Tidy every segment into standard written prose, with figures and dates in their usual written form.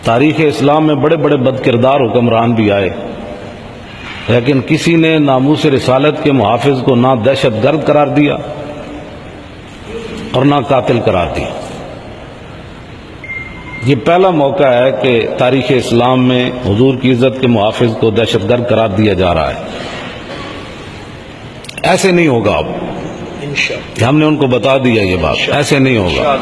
تاریخ اسلام میں بڑے بڑے بد کردار حکمران بھی آئے، لیکن کسی نے ناموس رسالت کے محافظ کو نہ دہشت گرد قرار دیا اور نہ قاتل قرار دیا۔ یہ پہلا موقع ہے کہ تاریخ اسلام میں حضور کی عزت کے محافظ کو دہشت گرد قرار دیا جا رہا ہے۔ ایسے نہیں ہوگا، اب ہم نے ان کو بتا دیا یہ بات، ایسے نہیں ہوگا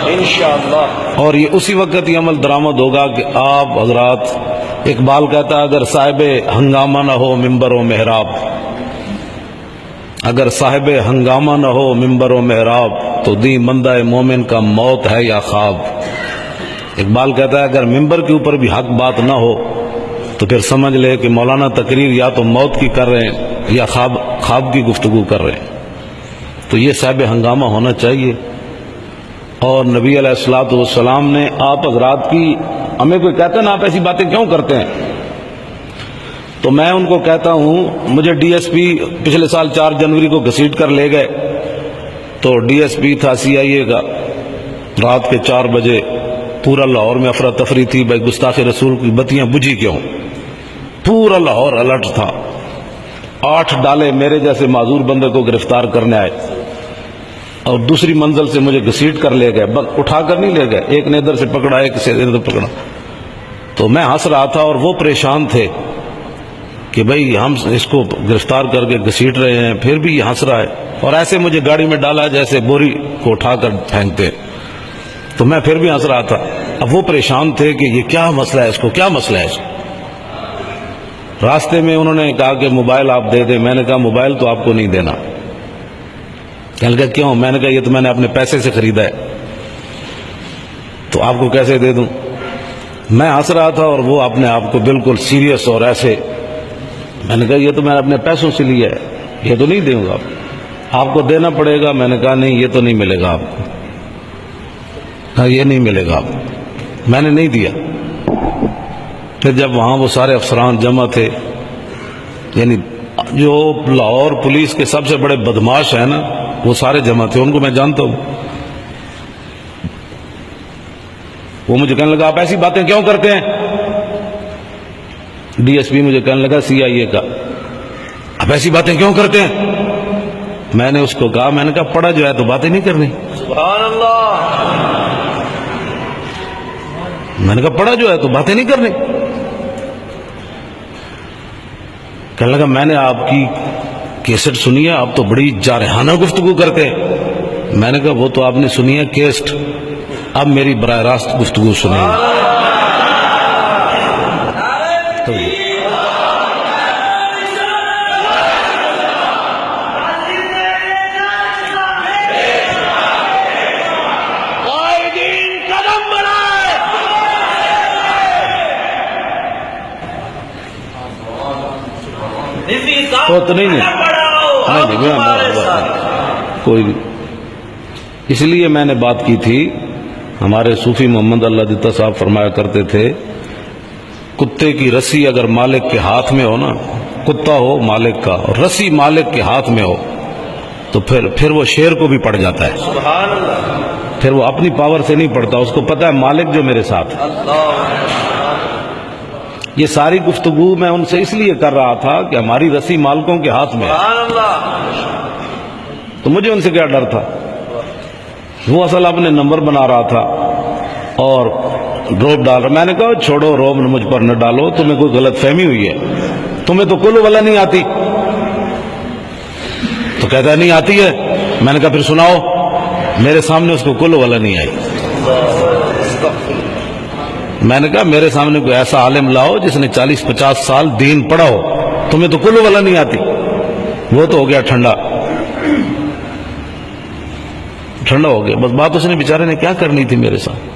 انشاءاللہ۔ اور یہ اسی وقت یہ عمل درآمد ہوگا کہ آپ حضرات، اقبال کہتا ہے اگر صاحب ہنگامہ نہ ہو ممبر و محراب، اگر صاحب ہنگامہ نہ ہو ممبر و محراب تو دی مندہ مومن کا موت ہے یا خواب۔ اقبال کہتا ہے اگر ممبر کے اوپر بھی حق بات نہ ہو تو پھر سمجھ لے کہ مولانا تقریر یا تو موت کی کر رہے ہیں یا خواب کی گفتگو کر رہے ہیں۔ تو یہ صاحب ہنگامہ ہونا چاہیے۔ اور نبی علیہ الصلوۃ والسلام نے آپ حضرات کی، ہمیں کوئی کہتا ہے نا آپ ایسی باتیں کیوں کرتے ہیں، تو میں ان کو کہتا ہوں، مجھے ڈی ایس پی پچھلے سال 4 جنوری کو گھسیٹ کر لے گئے، تو ڈی ایس پی تھا سی آئی اے کا، رات کے 4 بجے پورا لاہور میں افراتفری تھی، بھائی گستاخ رسول کی بتیاں بجھی کیوں، پورا لاہور الرٹ تھا۔ 8 ڈالے میرے جیسے معذور بندے کو گرفتار کرنے آئے اور دوسری منزل سے مجھے گھسیٹ کر لے گئے، بس اٹھا کر نہیں لے گئے، ایک نے ادھر سے پکڑا ایک سے ادھر پکڑا۔ تو میں ہنس رہا تھا اور وہ پریشان تھے کہ بھئی ہم اس کو گرفتار کر کے گھسیٹ رہے ہیں، پھر بھی یہ ہنس رہا ہے، اور ایسے مجھے گاڑی میں ڈالا جیسے بوری کو اٹھا کر پھینکتے، تو میں پھر بھی ہنس رہا تھا۔ اب وہ پریشان تھے کہ یہ کیا مسئلہ ہے، اس کو کیا مسئلہ ہے اس کو۔ راستے میں انہوں نے کہا کہ موبائل آپ دے دیں، میں نے کہا موبائل تو آپ کو نہیں دینا۔ کہنے لگا کیوں؟ میں نے کہا یہ تو میں نے اپنے پیسے سے خریدا ہے، تو آپ کو کیسے دے دوں؟ میں ہنس رہا تھا اور وہ اپنے آپ کو بالکل سیریس اور ایسے، میں نے کہا یہ تو میں نے اپنے پیسوں سے لیا ہے، یہ تو نہیں دوں گا، آپ کو دینا پڑے گا۔ میں نے کہا نہیں، یہ تو نہیں ملے گا آپ کو، کہا یہ نہیں ملے گا آپ کو، میں نے نہیں دیا۔ پھر جب وہاں وہ سارے افسران جمع تھے، یعنی جو لاہور پولیس کے سب سے بڑے بدماش ہیں نا، وہ سارے جمع تھے، ان کو میں جانتا ہوں۔ وہ مجھے کہنے لگا آپ ایسی باتیں کیوں کرتے ہیں؟ ڈی ایس پی مجھے کہنے لگا سی آئی اے کا، آپ ایسی باتیں کیوں کرتے ہیں؟ میں نے اس کو کہا، میں نے کہا پڑھا جو ہے تو باتیں نہیں کرنی۔ سبحان اللہ۔ میں نے کہا پڑھا جو ہے تو باتیں نہیں کرنی۔ کہنے لگا میں نے آپ کی کیسٹ سنی ہے، آپ تو بڑی جارحانہ گفتگو کرتے ہیں۔ میں نے کہا وہ تو آپ نے سنی ہے کیسٹ، اب میری براہ راست گفتگو سنیں۔ تو نہیں کوئی نہیں، اس لیے میں نے بات کی تھی، ہمارے صوفی محمد اللہ دیتا صاحب فرمایا کرتے تھے، کتے کی رسی اگر مالک کے ہاتھ میں ہو نا، کتا ہو مالک کا اور رسی مالک کے ہاتھ میں ہو، تو پھر وہ شیر کو بھی پڑ جاتا ہے، سبحان اللہ۔ پھر وہ اپنی پاور سے نہیں پڑتا، اس کو پتا ہے مالک جو میرے ساتھ ہے۔ یہ ساری گفتگو میں ان سے اس لیے کر رہا تھا کہ ہماری رسی مالکوں کے ہاتھ میں ہے، سبحان اللہ۔ تو مجھے ان سے کیا ڈر تھا؟ وہ اصل اپنے نمبر بنا رہا تھا اور روب ڈال رہا۔ میں نے کہا چھوڑو روب مجھ پر نہ ڈالو، تمہیں کوئی غلط فہمی ہوئی ہے، تمہیں تو کلو والا نہیں آتی۔ تو کہتا ہے نہیں آتی ہے۔ میں نے کہا پھر سناؤ۔ میرے سامنے اس کو کلو والا نہیں آئی۔ میں نے کہا میرے سامنے کوئی ایسا عالم لاؤ جس نے 40-50 سال دین پڑھا ہو، تمہیں تو کلو والا نہیں آتی۔ وہ تو ہو گیا ٹھنڈا ہو گیا، بس بات اس نے بیچارے نے کیا کرنی تھی میرے ساتھ۔